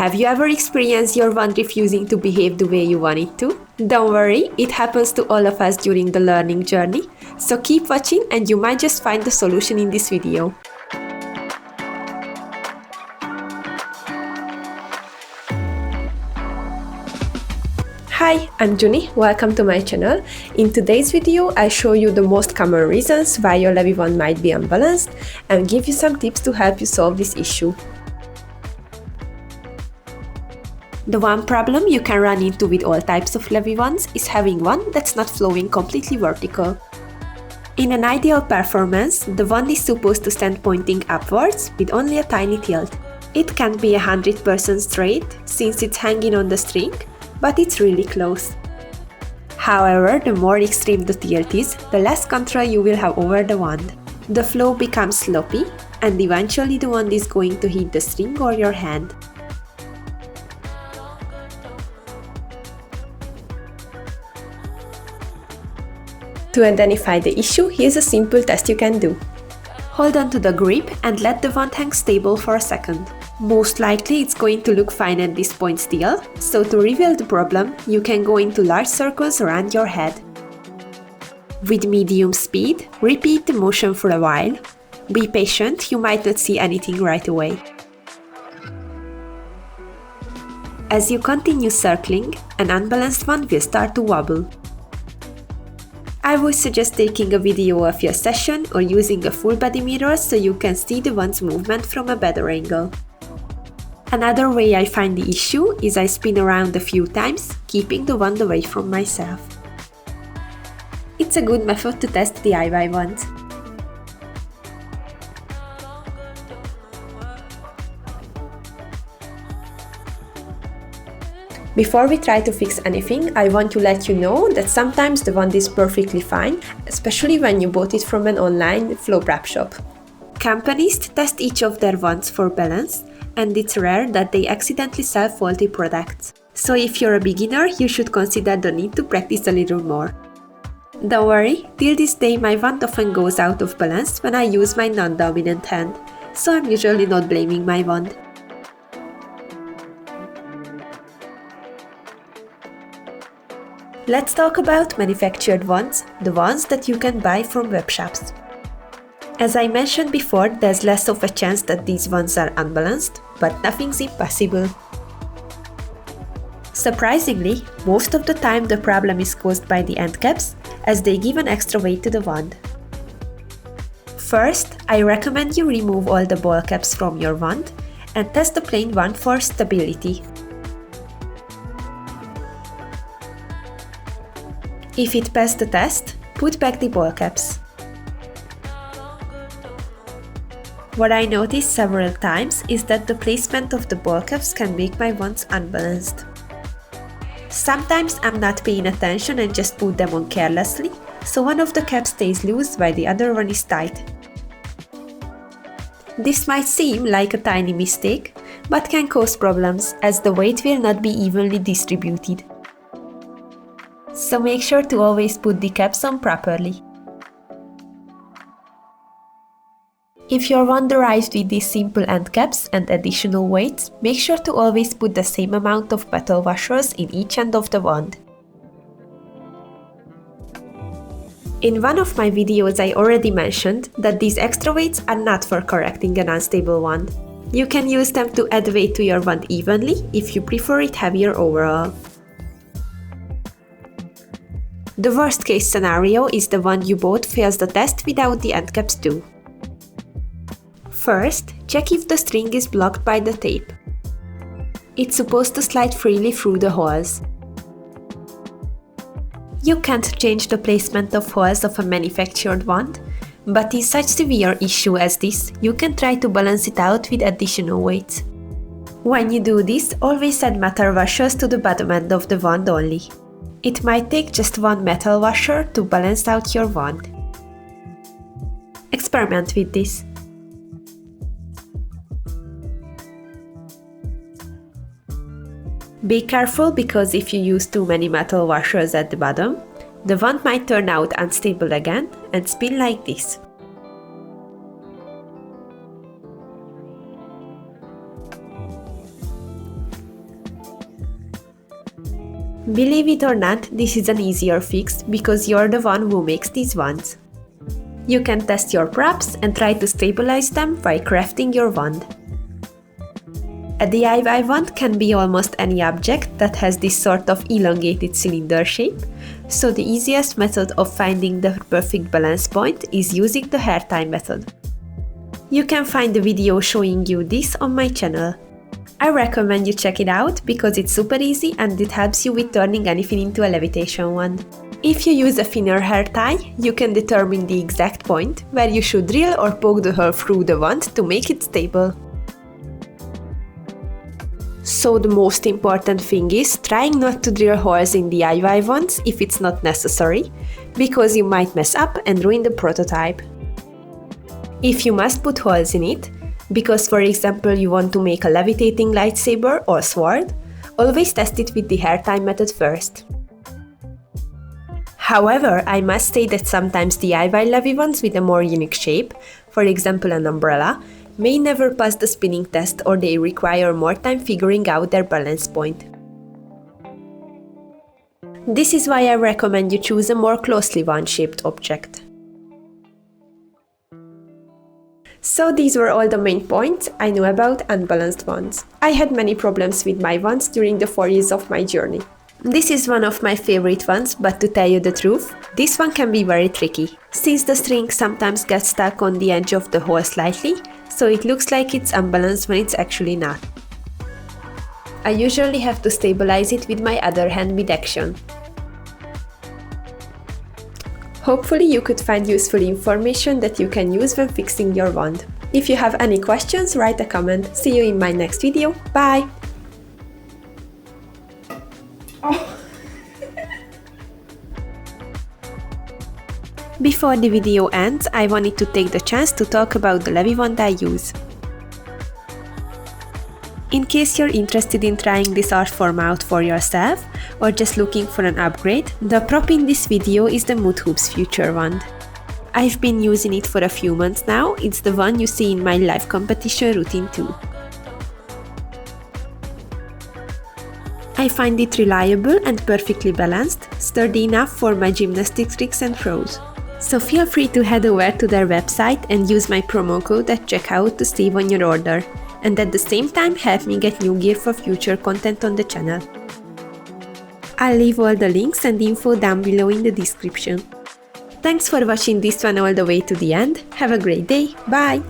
Have you ever experienced your wand refusing to behave the way you want it to? Don't worry, it happens to all of us during the learning journey. So keep watching and you might just find the solution in this video. Hi, I'm Juny, welcome to my channel. In today's video, I show you the most common reasons why your Levi wand might be unbalanced and give you some tips to help you solve this issue. The one problem you can run into with all types of Levi wands is having one that's not flowing completely vertical. In an ideal performance, the wand is supposed to stand pointing upwards with only a tiny tilt. It can't be 100% straight since it's hanging on the string, but it's really close. However, the more extreme the tilt is, the less control you will have over the wand. The flow becomes sloppy, and eventually the wand is going to hit the string or your hand. To identify the issue, here's a simple test you can do. Hold on to the grip and let the wand hang stable for a second. Most likely it's going to look fine at this point still, so to reveal the problem, you can go into large circles around your head. With medium speed, repeat the motion for a while. Be patient, you might not see anything right away. As you continue circling, an unbalanced wand will start to wobble. I would suggest taking a video of your session or using a full body mirror so you can see the wand's movement from a better angle. Another way I find the issue is I spin around a few times, keeping the wand away from myself. It's a good method to test DIY wands. Before we try to fix anything, I want to let you know that sometimes the wand is perfectly fine, especially when you bought it from an online flow prep shop. Companies test each of their wands for balance, and it's rare that they accidentally sell faulty products. So if you're a beginner, you should consider the need to practice a little more. Don't worry, till this day my wand often goes out of balance when I use my non-dominant hand, so I'm usually not blaming my wand. Let's talk about manufactured wands, the ones that you can buy from web shops. As I mentioned before, there's less of a chance that these wands are unbalanced, but nothing's impossible. Surprisingly, most of the time the problem is caused by the end caps, as they give an extra weight to the wand. First, I recommend you remove all the ball caps from your wand and test the plain one for stability. If it passed the test, put back the ball caps. What I noticed several times is that the placement of the ball caps can make my wands unbalanced. Sometimes I'm not paying attention and just put them on carelessly, so one of the caps stays loose while the other one is tight. This might seem like a tiny mistake, but can cause problems as the weight will not be evenly distributed. So make sure to always put the caps on properly. If your wand arrives with these simple end caps and additional weights, make sure to always put the same amount of metal washers in each end of the wand. In one of my videos I already mentioned that these extra weights are not for correcting an unstable wand. You can use them to add weight to your wand evenly if you prefer it heavier overall. The worst case scenario is the wand you bought fails the test without the end caps too. First, check if the string is blocked by the tape. It's supposed to slide freely through the holes. You can't change the placement of holes of a manufactured wand, but in such severe issue as this, you can try to balance it out with additional weights. When you do this, always add metal washers to the bottom end of the wand only. It might take just one metal washer to balance out your wand. Experiment with this. Be careful because if you use too many metal washers at the bottom, the wand might turn out unstable again and spin like this. Believe it or not, this is an easier fix because you're the one who makes these wands. You can test your props and try to stabilize them by crafting your wand. A DIY wand can be almost any object that has this sort of elongated cylinder shape, so the easiest method of finding the perfect balance point is using the hair tie method. You can find the video showing you this on my channel. I recommend you check it out because it's super easy and it helps you with turning anything into a levitation wand. If you use a thinner hair tie, you can determine the exact point where you should drill or poke the hole through the wand to make it stable. So the most important thing is trying not to drill holes in DIY wands if it's not necessary, because you might mess up and ruin the prototype. If you must put holes in it, because for example you want to make a levitating lightsaber or sword, always test it with the hair tie method first. However, I must say that sometimes DIY levy wands with a more unique shape, for example an umbrella, may never pass the spinning test or they require more time figuring out their balance point. This is why I recommend you choose a more closely wand-shaped object. So these were all the main points I knew about unbalanced wands. I had many problems with my wands during the 4 years of my journey. This is one of my favorite ones, but to tell you the truth, this one can be very tricky, since the string sometimes gets stuck on the edge of the hole slightly, so it looks like it's unbalanced when it's actually not. I usually have to stabilize it with my other hand with action. Hopefully you could find useful information that you can use when fixing your wand. If you have any questions, write a comment. See you in my next video. Bye! Oh. Before the video ends, I wanted to take the chance to talk about the levy wand I use. In case you're interested in trying this art form out for yourself, or just looking for an upgrade, the prop in this video is the MoodHoops Future Wand. I've been using it for a few months now, it's the one you see in my live competition routine too. I find it reliable and perfectly balanced, sturdy enough for my gymnastics tricks and throws. So feel free to head over to their website and use my promo code at checkout to save on your order, and at the same time help me get new gear for future content on the channel. I'll leave all the links and info down below in the description. Thanks for watching this one all the way to the end, have a great day, bye!